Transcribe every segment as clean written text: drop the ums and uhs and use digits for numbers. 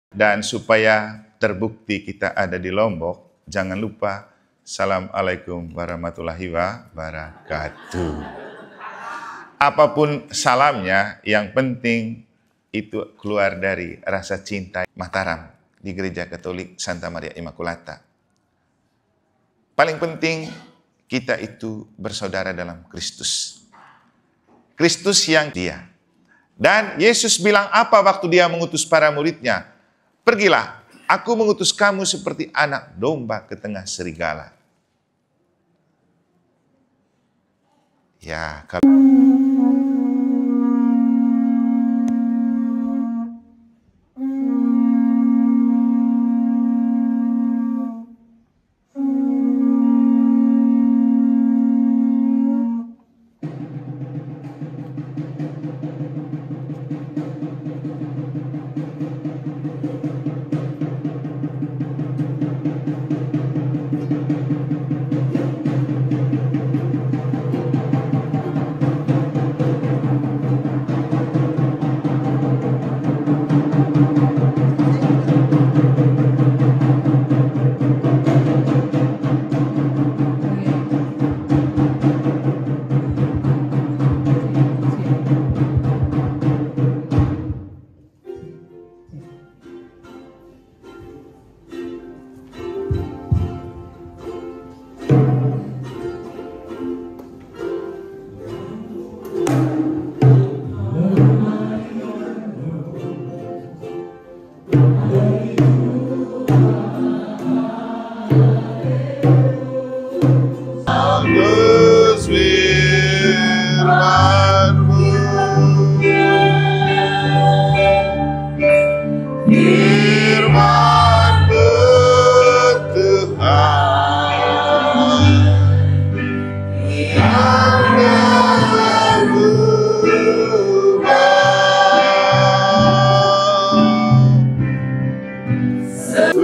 Dan supaya terbukti kita ada di Lombok, jangan lupa Assalamualaikum warahmatullahi wabarakatuh. Apapun salamnya, yang penting itu keluar dari rasa cinta. Mataram di Gereja Katolik Santa Maria Immaculata. Paling penting kita itu bersaudara dalam Kristus. Kristus yang Dia. Dan Yesus bilang apa waktu Dia mengutus para muridnya? Pergilah, aku mengutus kamu seperti anak domba ke tengah serigala. Ya, kalau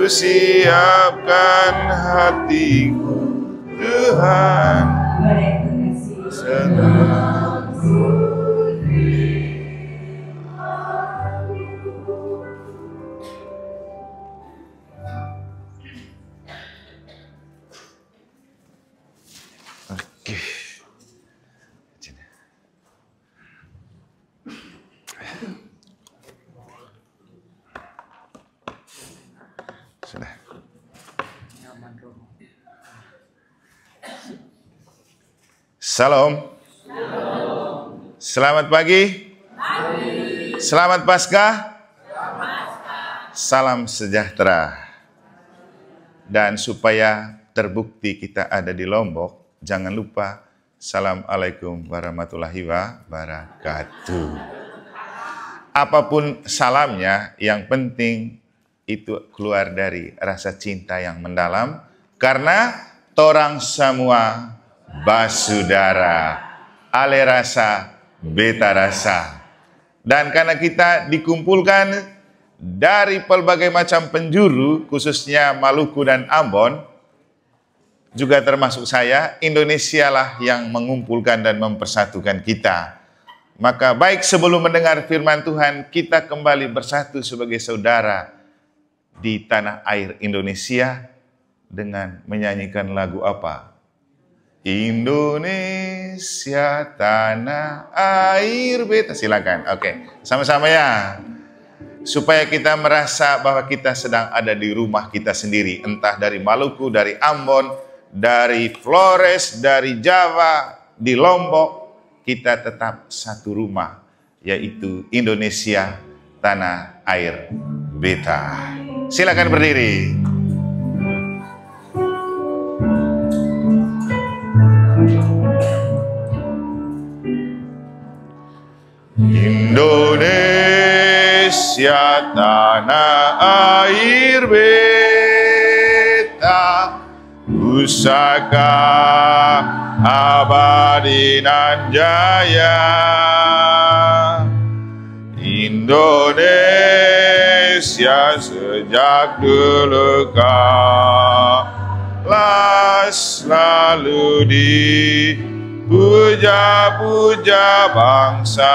siapkan hatiku, Tuhan, senang. Oke. Sudah. Salam. Selamat pagi. Selamat Paskah. Salam sejahtera. Dan supaya terbukti kita ada di Lombok, jangan lupa Assalamualaikum warahmatullahi wabarakatuh. Apapun salamnya, yang penting itu keluar dari rasa cinta yang mendalam, karena torang semua basudara, ale rasa, beta rasa. Dan karena kita dikumpulkan dari pelbagai macam penjuru, khususnya Maluku dan Ambon, juga termasuk saya, Indonesia lah yang mengumpulkan dan mempersatukan kita. Maka baik sebelum mendengar firman Tuhan, kita kembali bersatu sebagai saudara di tanah air Indonesia dengan menyanyikan lagu apa? Indonesia tanah air beta. Silakan. Oke, sama-sama ya. Supaya kita merasa bahwa kita sedang ada di rumah kita sendiri, entah dari Maluku, dari Ambon, dari Flores, dari Jawa, di Lombok, kita tetap satu rumah, yaitu Indonesia tanah air beta. Silakan berdiri. Indonesia tanah air beta, pusaka abadi nan jaya. Indonesia sejak dulu kala selalu dipuja-puja bangsa.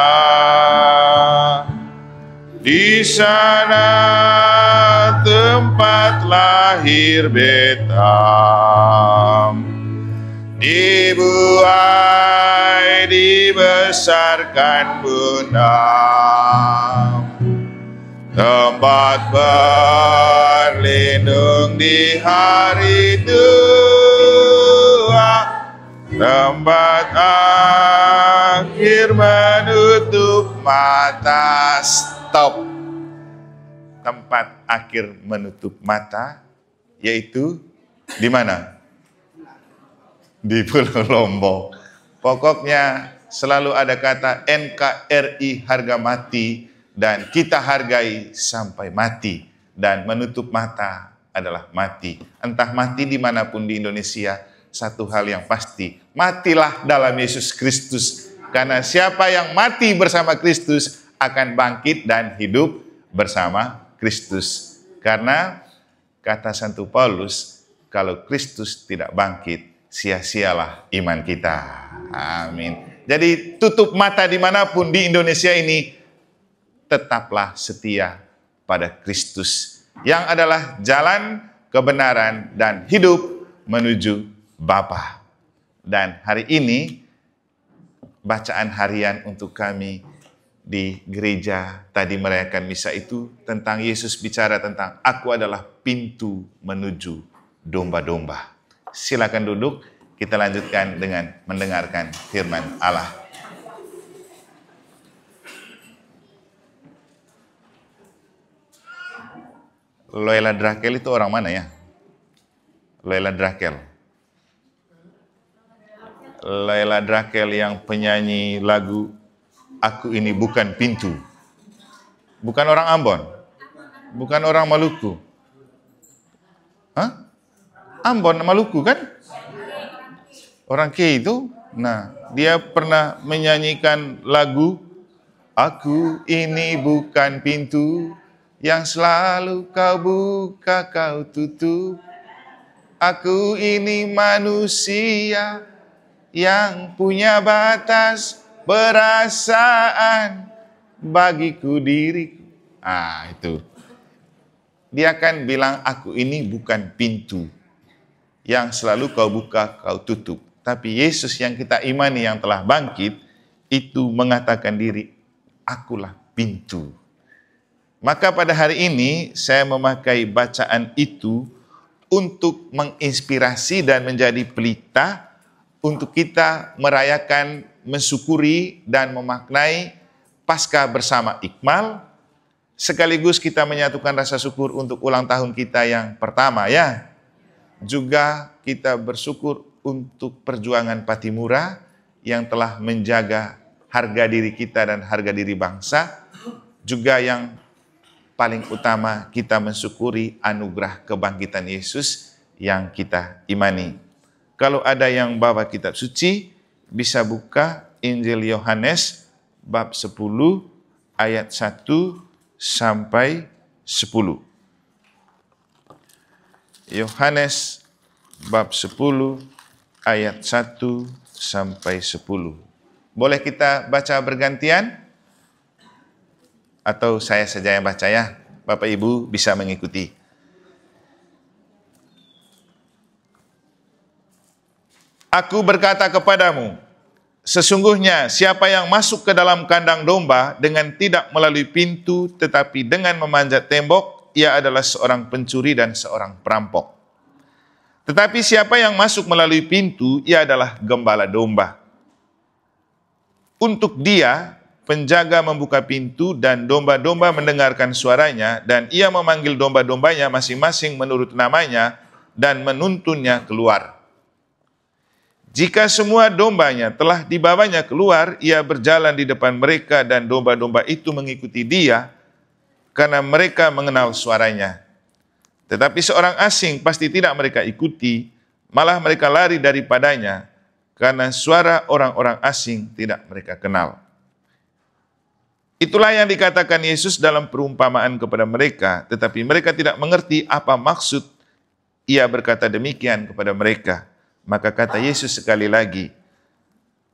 Di sana tempat lahir Betam. Dibuai, dibesarkan Bunda, tempat berlindung di hari tua, tempat akhir menutup mata. Stop. Tempat akhir menutup mata, yaitu di mana? Di Pulau Lombok. Pokoknya selalu ada kata NKRI harga mati, dan kita hargai sampai mati. Dan menutup mata adalah mati. Entah mati dimanapun di Indonesia, satu hal yang pasti, matilah dalam Yesus Kristus. Karena siapa yang mati bersama Kristus akan bangkit dan hidup bersama Kristus. Karena kata Santo Paulus, kalau Kristus tidak bangkit, sia-sialah iman kita. Amin. Jadi tutup mata dimanapun di Indonesia ini, tetaplah setia pada Kristus, yang adalah jalan, kebenaran, dan hidup menuju Bapa. Dan hari ini, bacaan harian untuk kami di gereja tadi merayakan misa itu tentang Yesus bicara tentang aku adalah pintu menuju domba-domba. Silakan duduk, kita lanjutkan dengan mendengarkan firman Allah. Loela Drakel itu orang mana ya? Loela Drakel. Loela Drakel yang penyanyi lagu Aku Ini Bukan Pintu. Bukan orang Ambon. Bukan orang Maluku. Hah? Ambon, Maluku kan? Orang K itu. Nah, dia pernah menyanyikan lagu Aku ini bukan pintu yang selalu kau buka, kau tutup. Aku ini manusia yang punya batas perasaan bagiku diriku. Itu. Dia kan bilang aku ini bukan pintu yang selalu kau buka, kau tutup. Tapi Yesus yang kita imani yang telah bangkit, itu mengatakan diri, akulah pintu. Maka pada hari ini saya memakai bacaan itu untuk menginspirasi dan menjadi pelita untuk kita merayakan, mensyukuri dan memaknai Paskah bersama Iqmal. Sekaligus kita menyatukan rasa syukur untuk ulang tahun kita yang pertama ya. Juga kita bersyukur untuk perjuangan Patimura yang telah menjaga harga diri kita dan harga diri bangsa. Juga yang paling utama kita mensyukuri anugerah kebangkitan Yesus yang kita imani. Kalau ada yang bawa kitab suci, bisa buka Injil Yohanes bab 10 ayat 1 sampai 10. Yohanes bab 10 ayat 1 sampai 10. Boleh kita baca bergantian? Atau saya saja yang baca ya? Bapak Ibu bisa mengikuti. Aku berkata kepadamu, sesungguhnya siapa yang masuk ke dalam kandang domba dengan tidak melalui pintu tetapi dengan memanjat tembok, ia adalah seorang pencuri dan seorang perampok. Tetapi siapa yang masuk melalui pintu, ia adalah gembala domba. Untuk dia, penjaga membuka pintu dan domba-domba mendengarkan suaranya, dan ia memanggil domba-dombanya masing-masing menurut namanya dan menuntunnya keluar. Jika semua dombanya telah dibawanya keluar, ia berjalan di depan mereka dan domba-domba itu mengikuti dia, karena mereka mengenal suaranya. Tetapi seorang asing pasti tidak mereka ikuti, malah mereka lari daripadanya, karena suara orang-orang asing tidak mereka kenal. Itulah yang dikatakan Yesus dalam perumpamaan kepada mereka, tetapi mereka tidak mengerti apa maksud ia berkata demikian kepada mereka. Maka kata Yesus sekali lagi,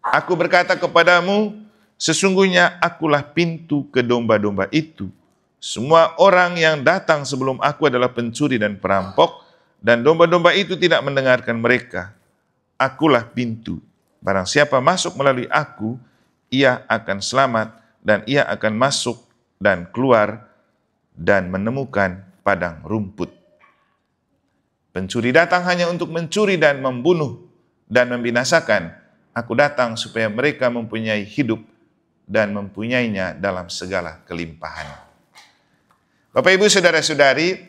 aku berkata kepadamu, sesungguhnya akulah pintu ke domba-domba itu. Semua orang yang datang sebelum aku adalah pencuri dan perampok, dan domba-domba itu tidak mendengarkan mereka. Akulah pintu. Barang siapa masuk melalui aku, ia akan selamat, dan ia akan masuk dan keluar dan menemukan padang rumput. Pencuri datang hanya untuk mencuri dan membunuh dan membinasakan. Aku datang supaya mereka mempunyai hidup dan mempunyainya dalam segala kelimpahan. Bapak, Ibu, Saudara-saudari,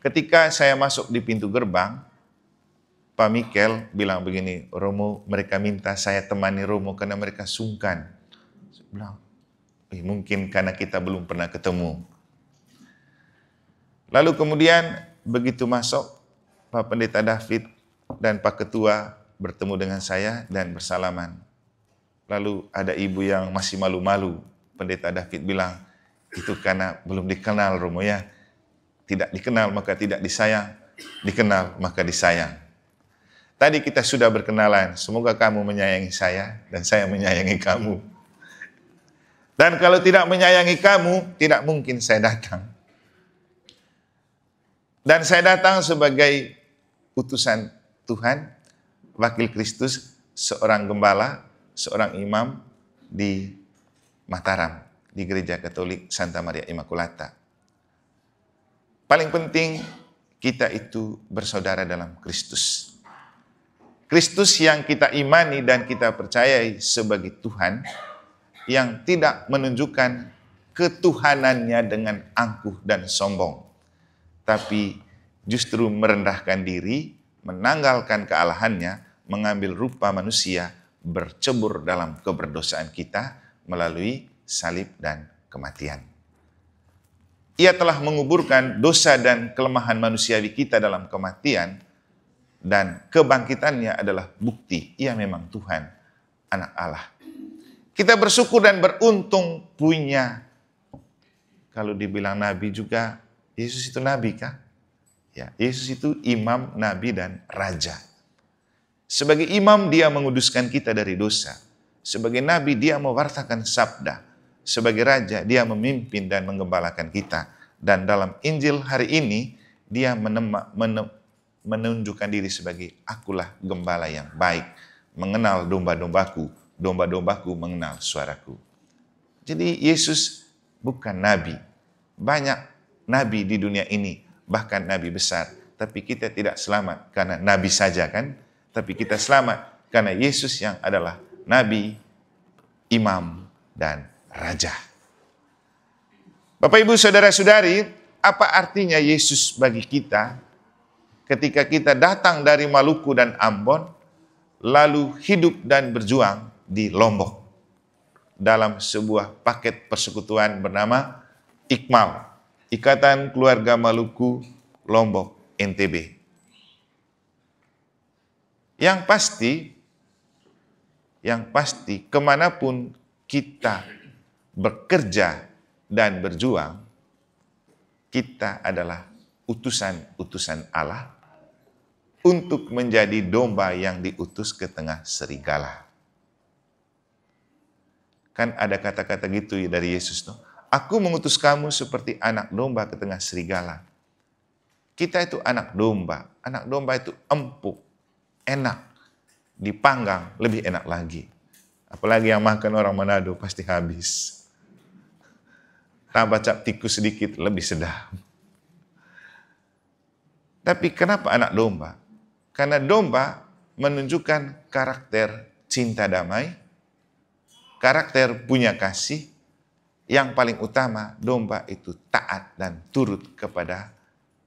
ketika saya masuk di pintu gerbang, Pak Mikel bilang begini, Romo, mereka minta saya temani Romo karena mereka sungkan. Saya bilang, mungkin karena kita belum pernah ketemu. Lalu kemudian begitu masuk, Pak Pendeta David dan Pak Ketua bertemu dengan saya dan bersalaman. Lalu ada ibu yang masih malu-malu. Pendeta David bilang, itu karena belum dikenal Romo ya. Tidak dikenal maka tidak disayang, dikenal maka disayang. Tadi kita sudah berkenalan, semoga kamu menyayangi saya dan saya menyayangi kamu. Dan kalau tidak menyayangi kamu, tidak mungkin saya datang. Dan saya datang sebagai utusan Tuhan, wakil Kristus, seorang gembala, seorang imam di Mataram, di Gereja Katolik Santa Maria Immaculata. Paling penting, kita itu bersaudara dalam Kristus. Kristus yang kita imani dan kita percayai sebagai Tuhan, yang tidak menunjukkan ketuhanannya dengan angkuh dan sombong, tapi justru merendahkan diri, menanggalkan kealahannya, mengambil rupa manusia, bercebur dalam keberdosaan kita melalui salib dan kematian. Ia telah menguburkan dosa dan kelemahan manusiawi kita dalam kematian, dan kebangkitannya adalah bukti ia memang Tuhan, Anak Allah. Kita bersyukur dan beruntung punya, kalau dibilang nabi juga, Yesus itu nabi kah? Ya, Yesus itu imam, nabi, dan raja. Sebagai imam dia menguduskan kita dari dosa. Sebagai nabi dia mewartakan sabda. Sebagai raja, dia memimpin dan menggembalakan kita. Dan dalam Injil hari ini, dia menunjukkan diri sebagai akulah gembala yang baik. Mengenal domba-dombaku, domba-dombaku mengenal suaraku. Jadi Yesus bukan nabi. Banyak nabi di dunia ini, bahkan nabi besar. Tapi kita tidak selamat karena nabi saja kan. Tapi kita selamat karena Yesus yang adalah nabi, imam, dan raja. Bapak, Ibu, Saudara-saudari, apa artinya Yesus bagi kita ketika kita datang dari Maluku dan Ambon, lalu hidup dan berjuang di Lombok dalam sebuah paket persekutuan bernama IKMAL, Ikatan Keluarga Maluku Lombok NTB. Yang pasti kemanapun kita bekerja dan berjuang, kita adalah utusan-utusan Allah untuk menjadi domba yang diutus ke tengah serigala. Kan ada kata-kata gitu dari Yesus tuh. Aku mengutus kamu seperti anak domba ke tengah serigala. Kita itu anak domba. Anak domba itu empuk, enak. Dipanggang lebih enak lagi. Apalagi yang makan orang Manado pasti habis. Tambah cap tikus sedikit lebih sedap. Tapi kenapa anak domba? Karena domba menunjukkan karakter cinta damai, karakter punya kasih. Yang paling utama, domba itu taat dan turut kepada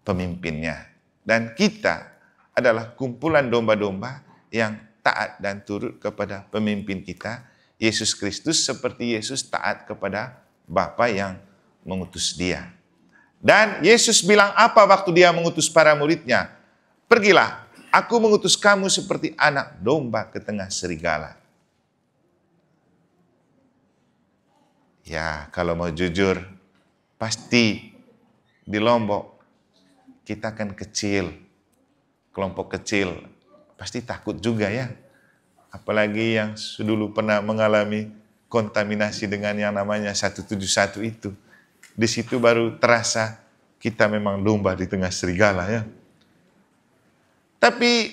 pemimpinnya. Dan kita adalah kumpulan domba-domba yang taat dan turut kepada pemimpin kita, Yesus Kristus, seperti Yesus taat kepada Bapa yang mengutus dia. Dan Yesus bilang apa waktu dia mengutus para muridnya? Pergilah, aku mengutus kamu seperti anak domba ke tengah serigala. Ya, kalau mau jujur, pasti di Lombok kita kan kecil, kelompok kecil, pasti takut juga ya. Apalagi yang dulu pernah mengalami kontaminasi dengan yang namanya 171 itu. Di situ baru terasa kita memang domba di tengah serigala ya. Tapi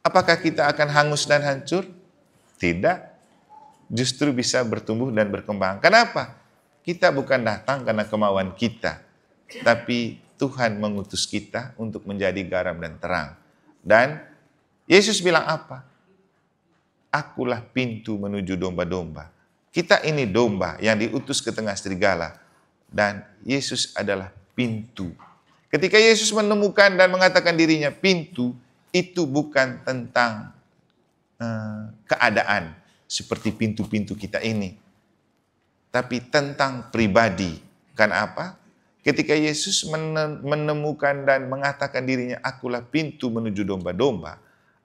apakah kita akan hangus dan hancur? Tidak. Justru bisa bertumbuh dan berkembang. Kenapa? Kita bukan datang karena kemauan kita, tapi Tuhan mengutus kita untuk menjadi garam dan terang. Dan Yesus bilang apa? Akulah pintu menuju domba-domba. Kita ini domba yang diutus ke tengah serigala. Dan Yesus adalah pintu. Ketika Yesus menemukan dan mengatakan dirinya pintu, itu bukan tentang keadaan seperti pintu-pintu kita ini. Tapi tentang pribadi. Karena apa? Ketika Yesus menemukan dan mengatakan dirinya, akulah pintu menuju domba-domba.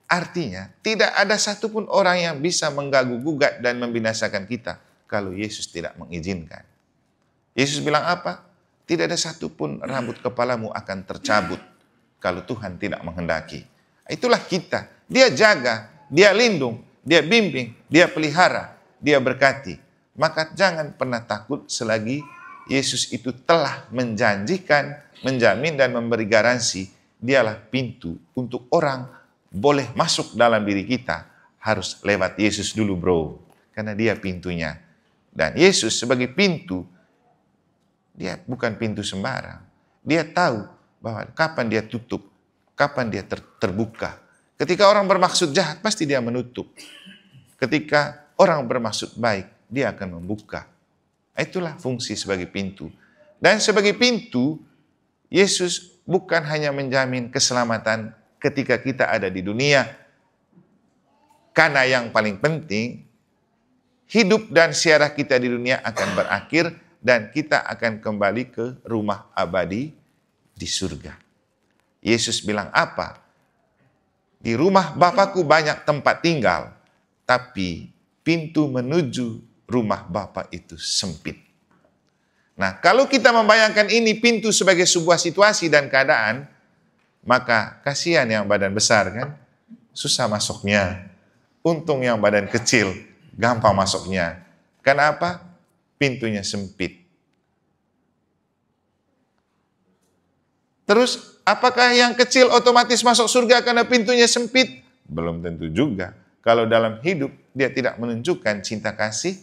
Artinya, tidak ada satupun orang yang bisa mengganggu-gugat dan membinasakan kita kalau Yesus tidak mengizinkan. Yesus bilang apa? Tidak ada satupun rambut kepalamu akan tercabut kalau Tuhan tidak menghendaki. Itulah kita. Dia jaga, dia lindung, dia bimbing, dia pelihara, dia berkati. Maka jangan pernah takut selagi Yesus itu telah menjanjikan, menjamin dan memberi garansi. Dialah pintu untuk orang boleh masuk dalam diri kita. Harus lewat Yesus dulu bro. Karena dia pintunya. Dan Yesus sebagai pintu, dia bukan pintu sembarang. Dia tahu bahwa kapan dia tutup, kapan dia terbuka. Ketika orang bermaksud jahat, pasti dia menutup. Ketika orang bermaksud baik, dia akan membuka. Itulah fungsi sebagai pintu. Dan sebagai pintu, Yesus bukan hanya menjamin keselamatan ketika kita ada di dunia. Karena yang paling penting, hidup dan siarah kita di dunia akan berakhir dan kita akan kembali ke rumah abadi di surga. Yesus bilang apa? Di rumah Bapakku banyak tempat tinggal, tapi pintu menuju rumah Bapa itu sempit. Nah, kalau kita membayangkan ini pintu sebagai sebuah situasi dan keadaan, maka kasihan yang badan besar kan, susah masuknya. Untung yang badan kecil, gampang masuknya. Kenapa? Pintunya sempit. Terus, apakah yang kecil otomatis masuk surga karena pintunya sempit? Belum tentu juga. Kalau dalam hidup dia tidak menunjukkan cinta kasih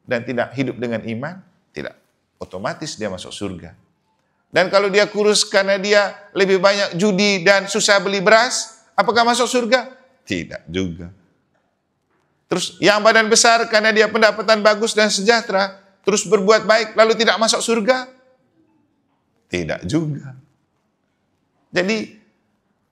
dan tidak hidup dengan iman, tidak otomatis dia masuk surga. Dan kalau dia kurus karena dia lebih banyak judi dan susah beli beras, apakah masuk surga? Tidak juga. Terus yang badan besar karena dia pendapatan bagus dan sejahtera, terus berbuat baik lalu tidak masuk surga? Tidak juga. Jadi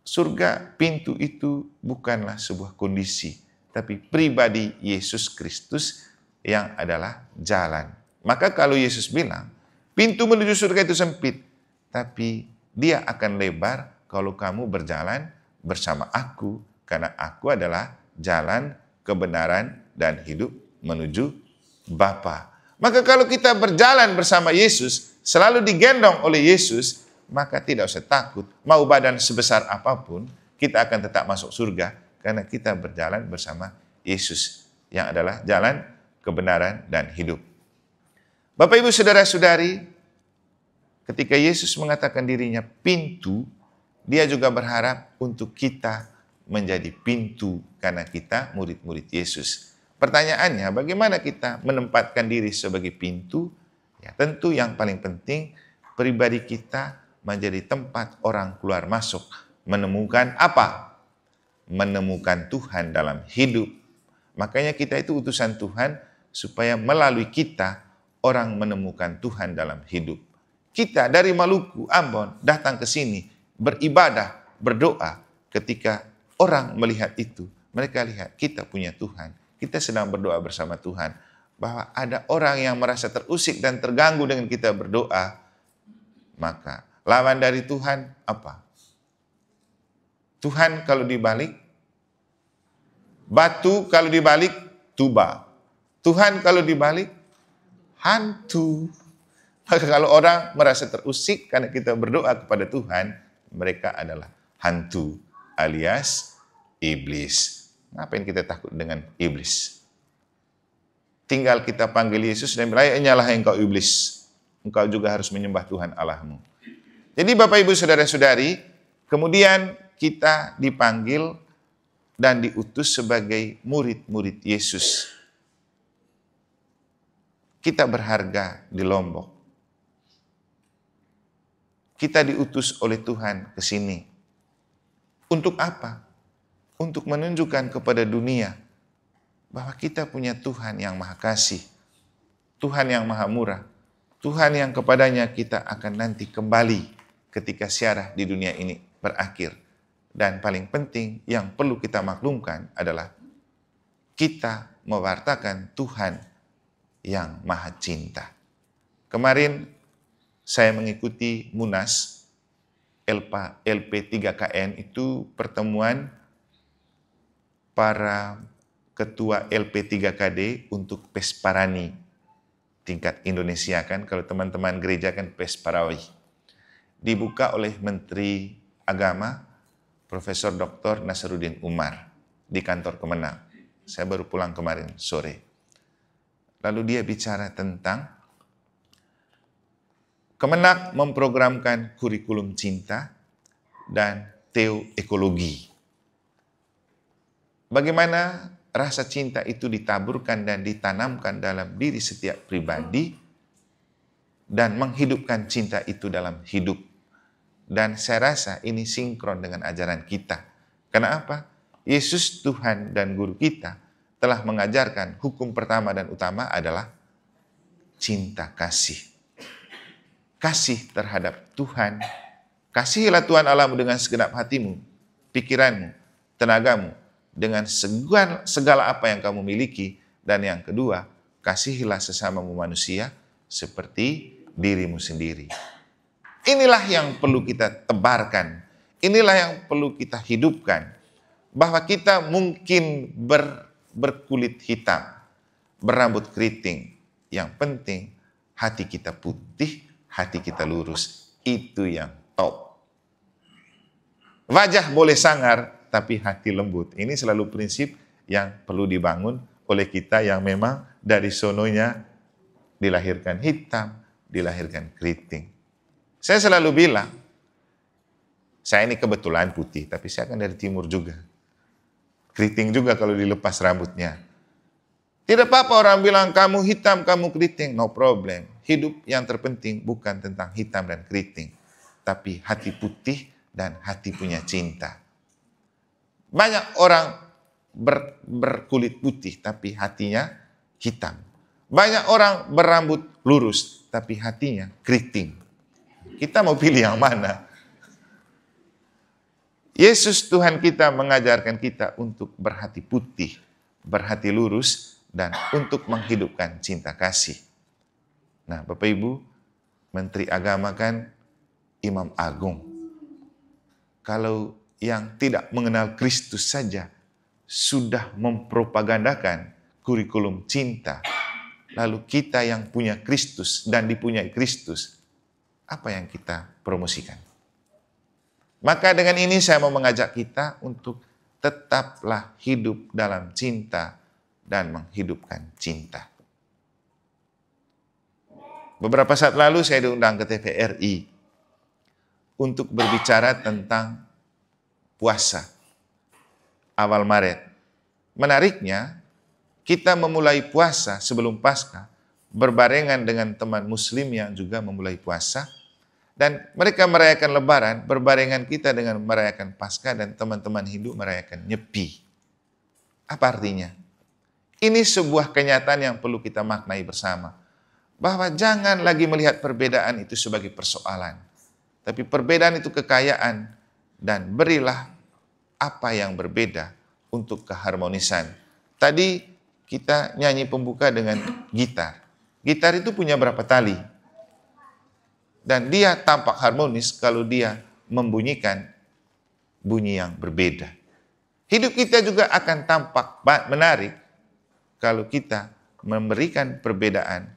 surga pintu itu bukanlah sebuah kondisi, tapi pribadi Yesus Kristus yang adalah jalan. Maka kalau Yesus bilang, pintu menuju surga itu sempit, tapi dia akan lebar kalau kamu berjalan bersama aku, karena aku adalah jalan, kebenaran, dan hidup menuju Bapa. Maka kalau kita berjalan bersama Yesus, selalu digendong oleh Yesus, maka tidak usah takut. Mau badan sebesar apapun, kita akan tetap masuk surga, karena kita berjalan bersama Yesus, yang adalah jalan, kebenaran, dan hidup. Bapak, Ibu, Saudara-saudari, ketika Yesus mengatakan dirinya pintu, dia juga berharap untuk kita menjadi pintu karena kita murid-murid Yesus. Pertanyaannya, bagaimana kita menempatkan diri sebagai pintu? Ya, tentu yang paling penting, pribadi kita menjadi tempat orang keluar masuk. Menemukan apa? Menemukan Tuhan dalam hidup. Makanya kita itu utusan Tuhan, supaya melalui kita, orang menemukan Tuhan dalam hidup. Kita dari Maluku, Ambon, datang ke sini, beribadah, berdoa. Ketika orang melihat itu, mereka lihat kita punya Tuhan. Kita sedang berdoa bersama Tuhan. Bahwa ada orang yang merasa terusik dan terganggu dengan kita berdoa. Maka lawan dari Tuhan apa? Tuhan kalau dibalik, batu kalau dibalik, tuba. Tuhan kalau dibalik, hantu. Maka kalau orang merasa terusik karena kita berdoa kepada Tuhan, mereka adalah hantu alias iblis. Ngapain kita takut dengan iblis? Tinggal kita panggil Yesus dan bilang, nyalah engkau iblis. engkau juga harus menyembah Tuhan Allahmu. Jadi Bapak Ibu Saudara-saudari, kemudian kita dipanggil dan diutus sebagai murid-murid Yesus. Kita berharga di Lombok. Kita diutus oleh Tuhan ke sini. Untuk apa? Untuk menunjukkan kepada dunia bahwa kita punya Tuhan yang Maha Kasih, Tuhan yang Maha Murah, Tuhan yang kepadanya kita akan nanti kembali ketika syarah di dunia ini berakhir. Dan paling penting yang perlu kita maklumkan adalah kita mewartakan Tuhan yang Maha Cinta. Kemarin saya mengikuti Munas LP3KN, itu pertemuan para ketua LP3KD untuk Pesparani tingkat Indonesia, kan kalau teman-teman gereja kan Pesparawi. Dibuka oleh Menteri Agama Profesor Dr. Nasaruddin Umar di kantor Kemenang. Saya baru pulang kemarin sore. Lalu dia bicara tentang Kemenang memprogramkan kurikulum cinta dan teoekologi. Bagaimana rasa cinta itu ditaburkan dan ditanamkan dalam diri setiap pribadi dan menghidupkan cinta itu dalam hidup. Dan saya rasa ini sinkron dengan ajaran kita. Kenapa? Yesus Tuhan dan Guru kita telah mengajarkan hukum pertama dan utama adalah cinta kasih. Kasih terhadap Tuhan. Kasihilah Tuhan Allahmu dengan segenap hatimu, pikiranmu, tenagamu, dengan segala apa yang kamu miliki. Dan yang kedua, kasihilah sesamamu manusia seperti dirimu sendiri. Inilah yang perlu kita tebarkan. Inilah yang perlu kita hidupkan. Bahwa kita mungkin berkulit hitam, berambut keriting. Yang penting hati kita putih, hati kita lurus. Itu yang top. Wajah boleh sangar, tapi hati lembut. Ini selalu prinsip yang perlu dibangun oleh kita yang memang dari sononya dilahirkan hitam, dilahirkan keriting. Saya selalu bilang, saya ini kebetulan putih, tapi saya kan dari timur juga. Keriting juga kalau dilepas rambutnya. Tidak apa-apa orang bilang, kamu hitam, kamu keriting, no problem. Hidup yang terpenting bukan tentang hitam dan keriting, tapi hati putih dan hati punya cinta. Banyak orang berkulit putih, tapi hatinya hitam. Banyak orang berambut lurus, tapi hatinya keriting. Kita mau pilih yang mana? Yesus Tuhan kita mengajarkan kita untuk berhati putih, berhati lurus, dan untuk menghidupkan cinta kasih. Nah, Bapak Ibu, Menteri Agama kan Imam Agung. Kalau yang tidak mengenal Kristus saja sudah mempropagandakan kurikulum cinta, lalu kita yang punya Kristus dan dipunyai Kristus, apa yang kita promosikan? Maka dengan ini saya mau mengajak kita untuk tetaplah hidup dalam cinta dan menghidupkan cinta. Beberapa saat lalu saya diundang ke TVRI untuk berbicara tentang puasa awal Maret. Menariknya, kita memulai puasa sebelum Paskah berbarengan dengan teman muslim yang juga memulai puasa. Dan mereka merayakan Lebaran berbarengan kita dengan merayakan Paskah, dan teman-teman Hindu merayakan Nyepi. Apa artinya? Ini sebuah kenyataan yang perlu kita maknai bersama. Bahwa jangan lagi melihat perbedaan itu sebagai persoalan. Tapi perbedaan itu kekayaan, dan berilah apa yang berbeda untuk keharmonisan. Tadi kita nyanyi pembuka dengan gitar. Gitar itu punya berapa tali? Dan dia tampak harmonis kalau dia membunyikan bunyi yang berbeda. Hidup kita juga akan tampak menarik kalau kita memberikan perbedaan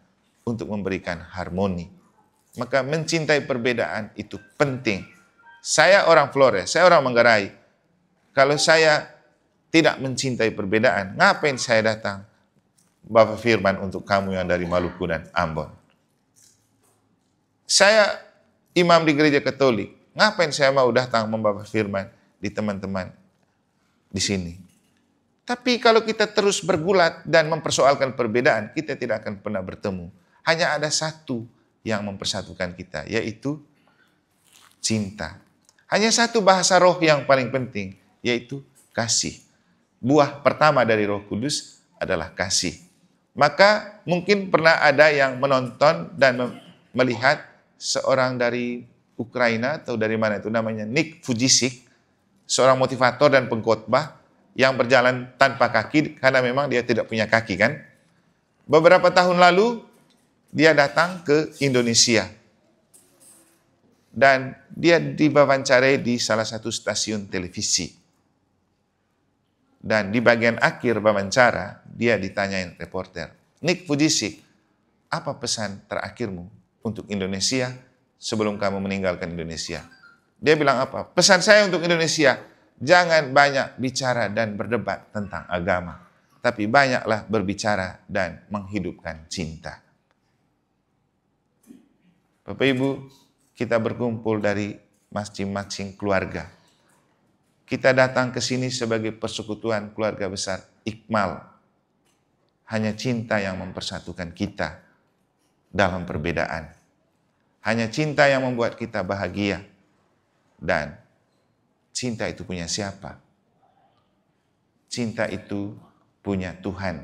untuk memberikan harmoni. Maka mencintai perbedaan itu penting. Saya orang Flores, saya orang Manggarai. Kalau saya tidak mencintai perbedaan, ngapain saya datang Bapak Firman untuk kamu yang dari Maluku dan Ambon? Saya imam di gereja Katolik, ngapain saya mau datang membawa firman di teman-teman di sini? Tapi kalau kita terus bergulat dan mempersoalkan perbedaan, kita tidak akan pernah bertemu. Hanya ada satu yang mempersatukan kita, yaitu cinta. Hanya satu bahasa roh yang paling penting, yaitu kasih. Buah pertama dari Roh Kudus adalah kasih. Maka mungkin pernah ada yang menonton dan melihat seorang dari Ukraina atau dari mana itu namanya Nick Vujicic, seorang motivator dan pengkhotbah yang berjalan tanpa kaki karena memang dia tidak punya kaki kan. Beberapa tahun lalu dia datang ke Indonesia dan dia diwawancarai di salah satu stasiun televisi. Dan di bagian akhir wawancara dia ditanyain reporter, Nick Vujicic, apa pesan terakhirmu untuk Indonesia sebelum kamu meninggalkan Indonesia? Dia bilang apa? Pesan saya untuk Indonesia, jangan banyak bicara dan berdebat tentang agama, tapi banyaklah berbicara dan menghidupkan cinta. Bapak Ibu, kita berkumpul dari masing-masing keluarga. Kita datang ke sini sebagai persekutuan keluarga besar Ikmal. Hanya cinta yang mempersatukan kita dalam perbedaan. Hanya cinta yang membuat kita bahagia. Dan cinta itu punya siapa? Cinta itu punya Tuhan.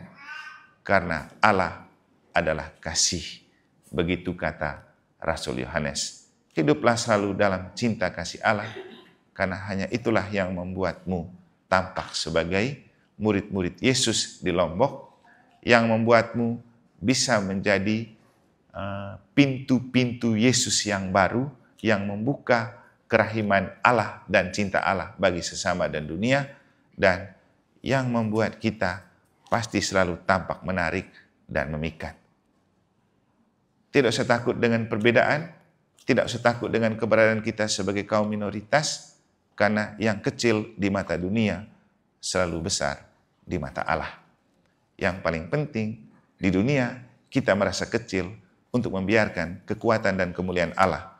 Karena Allah adalah kasih. Begitu kata Rasul Yohanes. Hiduplah selalu dalam cinta kasih Allah. Karena hanya itulah yang membuatmu tampak sebagai murid-murid Yesus di Lombok. Yang membuatmu bisa menjadi pintu-pintu Yesus yang baru. Yang membuka kerahiman Allah dan cinta Allah bagi sesama dan dunia, dan yang membuat kita pasti selalu tampak menarik dan memikat. Tidak usah takut dengan perbedaan, tidak usah takut dengan keberadaan kita sebagai kaum minoritas, karena yang kecil di mata dunia selalu besar di mata Allah. Yang paling penting di dunia kita merasa kecil untuk membiarkan kekuatan dan kemuliaan Allah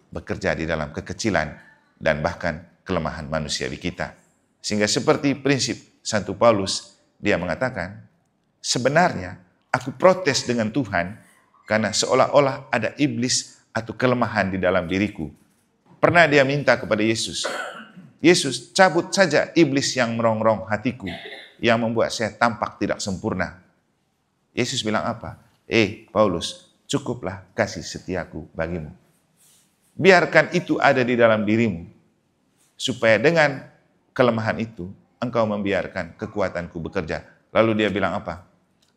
bekerja di dalam kekecilan dan bahkan kelemahan manusiawi kita. Sehingga seperti prinsip Santo Paulus, dia mengatakan, sebenarnya aku protes dengan Tuhan karena seolah-olah ada iblis atau kelemahan di dalam diriku. Pernah dia minta kepada Yesus, Yesus cabut saja iblis yang merongrong hatiku, yang membuat saya tampak tidak sempurna. Yesus bilang apa? Paulus, cukuplah kasih setiaku bagimu. Biarkan itu ada di dalam dirimu, supaya dengan kelemahan itu, engkau membiarkan kekuatanku bekerja. Lalu dia bilang apa?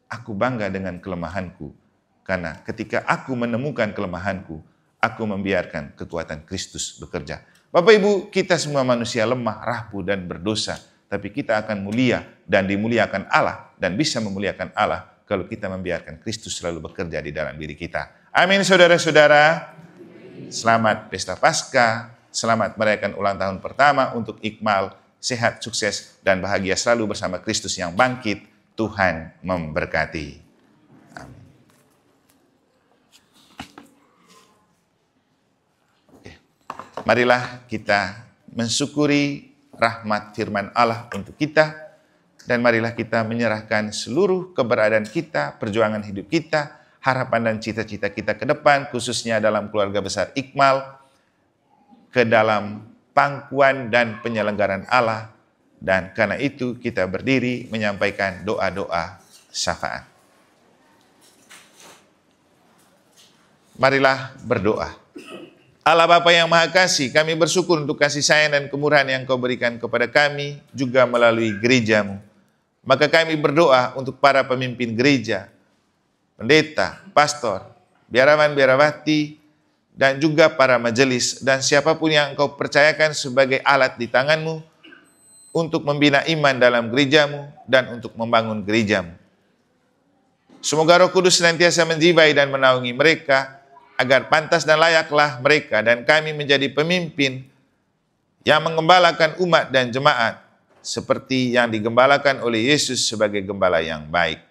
Aku bangga dengan kelemahanku, karena ketika aku menemukan kelemahanku, aku membiarkan kekuatan Kristus bekerja. Bapak Ibu, kita semua manusia lemah, rapuh, dan berdosa. Tapi kita akan mulia dan dimuliakan Allah, dan bisa memuliakan Allah kalau kita membiarkan Kristus selalu bekerja di dalam diri kita. Amin, saudara-saudara. Selamat Pesta Paskah, selamat merayakan ulang tahun pertama untuk Ikmal, sehat, sukses, dan bahagia selalu bersama Kristus yang bangkit. Tuhan memberkati. Amin. Oke. Marilah kita mensyukuri rahmat firman Allah untuk kita, dan marilah kita menyerahkan seluruh keberadaan kita, perjuangan hidup kita, harapan dan cita-cita kita ke depan, khususnya dalam keluarga besar Ikmal, ke dalam pangkuan dan penyelenggaraan Allah. Dan karena itu kita berdiri menyampaikan doa-doa syafaat. Marilah berdoa. Allah Bapa yang Maha Kasih, kami bersyukur untuk kasih sayang dan kemurahan yang Kau berikan kepada kami, juga melalui gereja-Mu. Maka kami berdoa untuk para pemimpin gereja, pendeta, pastor, biarawan, biarawati, dan juga para majelis, dan siapapun yang Engkau percayakan sebagai alat di tangan-Mu, untuk membina iman dalam gereja-Mu, dan untuk membangun gereja-Mu. Semoga Roh Kudus senantiasa menjibai dan menaungi mereka, agar pantas dan layaklah mereka dan kami menjadi pemimpin yang menggembalakan umat dan jemaat, seperti yang digembalakan oleh Yesus sebagai gembala yang baik.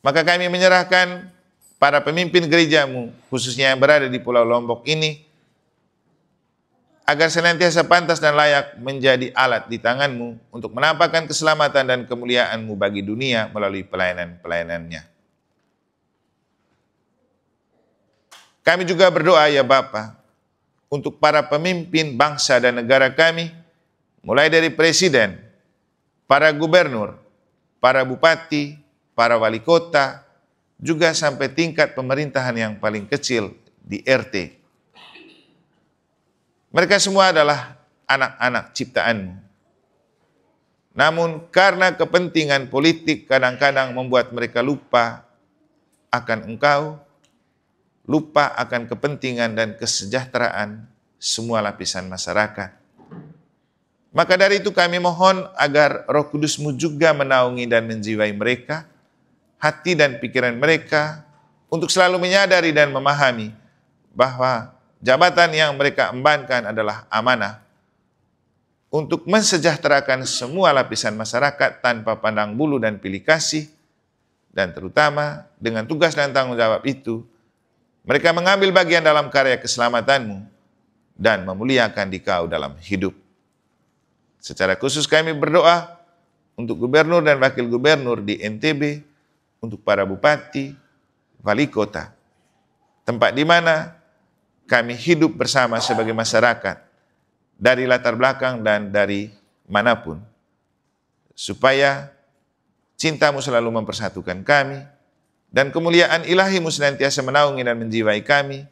Maka kami menyerahkan para pemimpin gerejamu, khususnya yang berada di Pulau Lombok ini, agar senantiasa pantas dan layak menjadi alat di tanganmu untuk menampakkan keselamatan dan kemuliaanmu bagi dunia melalui pelayanan-pelayanannya. Kami juga berdoa ya Bapa, untuk para pemimpin bangsa dan negara kami, mulai dari presiden, para gubernur, para bupati, para wali kota, juga sampai tingkat pemerintahan yang paling kecil di RT. Mereka semua adalah anak-anak ciptaanmu. Namun karena kepentingan politik kadang-kadang membuat mereka lupa akan Engkau, lupa akan kepentingan dan kesejahteraan semua lapisan masyarakat. Maka dari itu kami mohon agar Roh Kudus-Mu juga menaungi dan menjiwai mereka, hati dan pikiran mereka, untuk selalu menyadari dan memahami bahwa jabatan yang mereka embankan adalah amanah untuk mensejahterakan semua lapisan masyarakat tanpa pandang bulu dan pilih kasih, dan terutama dengan tugas dan tanggung jawab itu, mereka mengambil bagian dalam karya keselamatan-Mu dan memuliakan Dikau dalam hidup. Secara khusus kami berdoa untuk gubernur dan wakil gubernur di NTB, untuk para bupati, wali kota, tempat di mana kami hidup bersama sebagai masyarakat, dari latar belakang dan dari manapun, supaya cinta-Mu selalu mempersatukan kami, dan kemuliaan ilahi-Mu senantiasa menaungi dan menjiwai kami,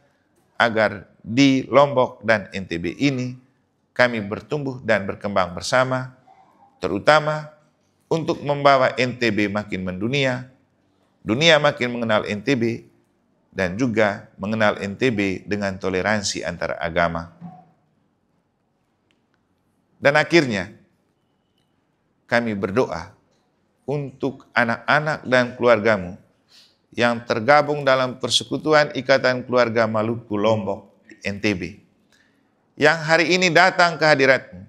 agar di Lombok dan NTB ini kami bertumbuh dan berkembang bersama, terutama untuk membawa NTB makin mendunia, dunia makin mengenal NTB, dan juga mengenal NTB dengan toleransi antara agama. Dan akhirnya, kami berdoa untuk anak-anak dan keluarga-Mu yang tergabung dalam Persekutuan Ikatan Keluarga Maluku Lombok NTB, yang hari ini datang ke hadirat-Mu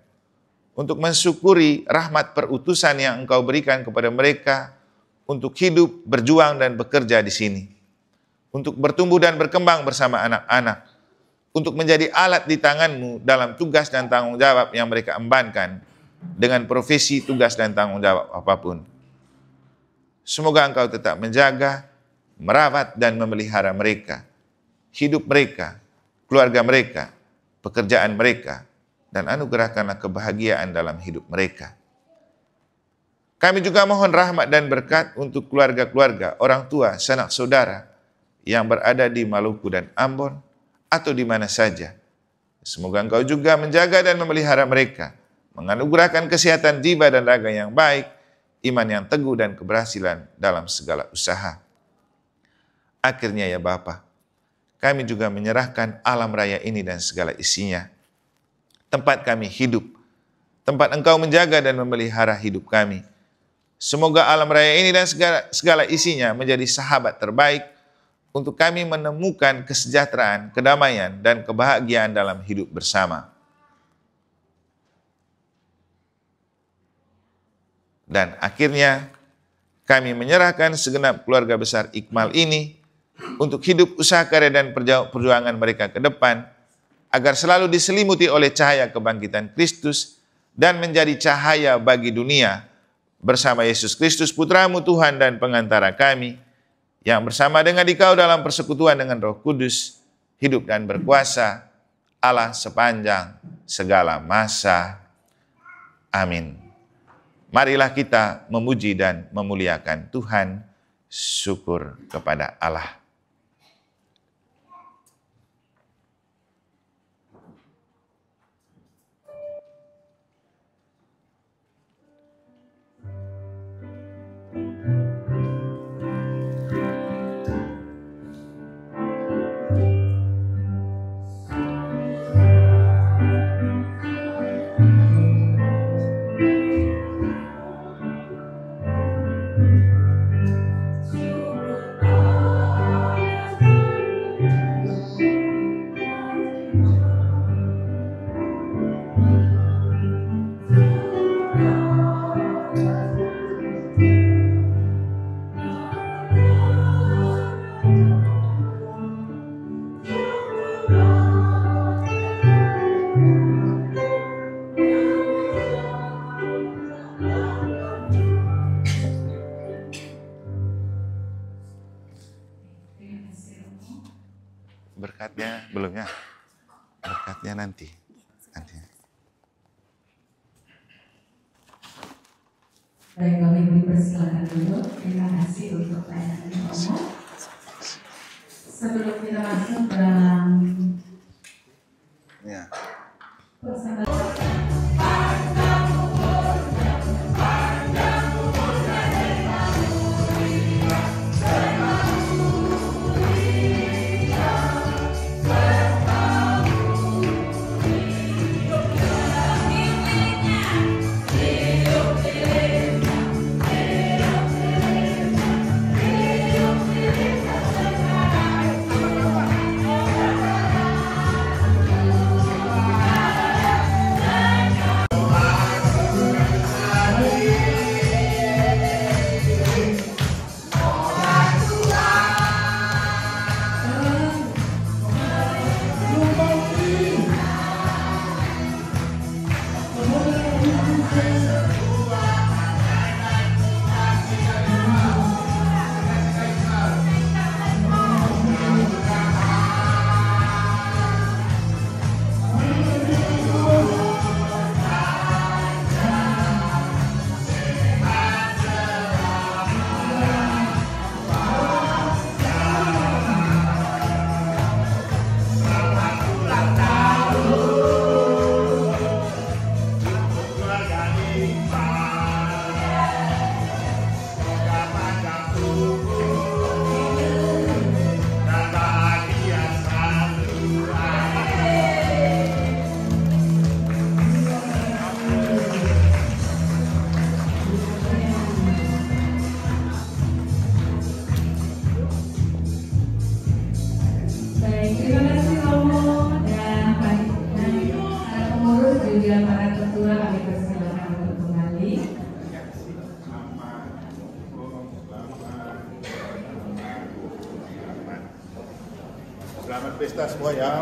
untuk mensyukuri rahmat perutusan yang Engkau berikan kepada mereka untuk hidup, berjuang, dan bekerja di sini, untuk bertumbuh dan berkembang bersama anak-anak, untuk menjadi alat di tangan-Mu dalam tugas dan tanggung jawab yang mereka embankan dengan profesi, tugas, dan tanggung jawab apapun. Semoga Engkau tetap menjaga, merawat, dan memelihara mereka, hidup mereka, keluarga mereka, pekerjaan mereka, dan anugerahkanlah kebahagiaan dalam hidup mereka. Kami juga mohon rahmat dan berkat untuk keluarga-keluarga, orang tua, sanak saudara yang berada di Maluku dan Ambon, atau di mana saja. Semoga Engkau juga menjaga dan memelihara mereka, menganugerahkan kesehatan jiwa dan raga yang baik, iman yang teguh, dan keberhasilan dalam segala usaha. Akhirnya ya Bapa, kami juga menyerahkan alam raya ini dan segala isinya, tempat kami hidup, tempat Engkau menjaga dan memelihara hidup kami. Semoga alam raya ini dan segala isinya menjadi sahabat terbaik untuk kami menemukan kesejahteraan, kedamaian, dan kebahagiaan dalam hidup bersama. Dan akhirnya kami menyerahkan segenap keluarga besar Ikmal ini untuk hidup, usaha karya, dan perjuangan mereka ke depan, agar selalu diselimuti oleh cahaya kebangkitan Kristus dan menjadi cahaya bagi dunia bersama Yesus Kristus, Putra-Mu Tuhan dan pengantara kami, yang bersama dengan Dikau dalam persekutuan dengan Roh Kudus, hidup dan berkuasa Allah sepanjang segala masa. Amin. Marilah kita memuji dan memuliakan Tuhan. Syukur kepada Allah. berkatnya belum ya? Berkatnya nanti. Baik, kami dipersilakan dulu. Terima kasih untuk pelayanan Romo. Sebelum kita masuk dalam persahabatan. Selamat pesta semua ya.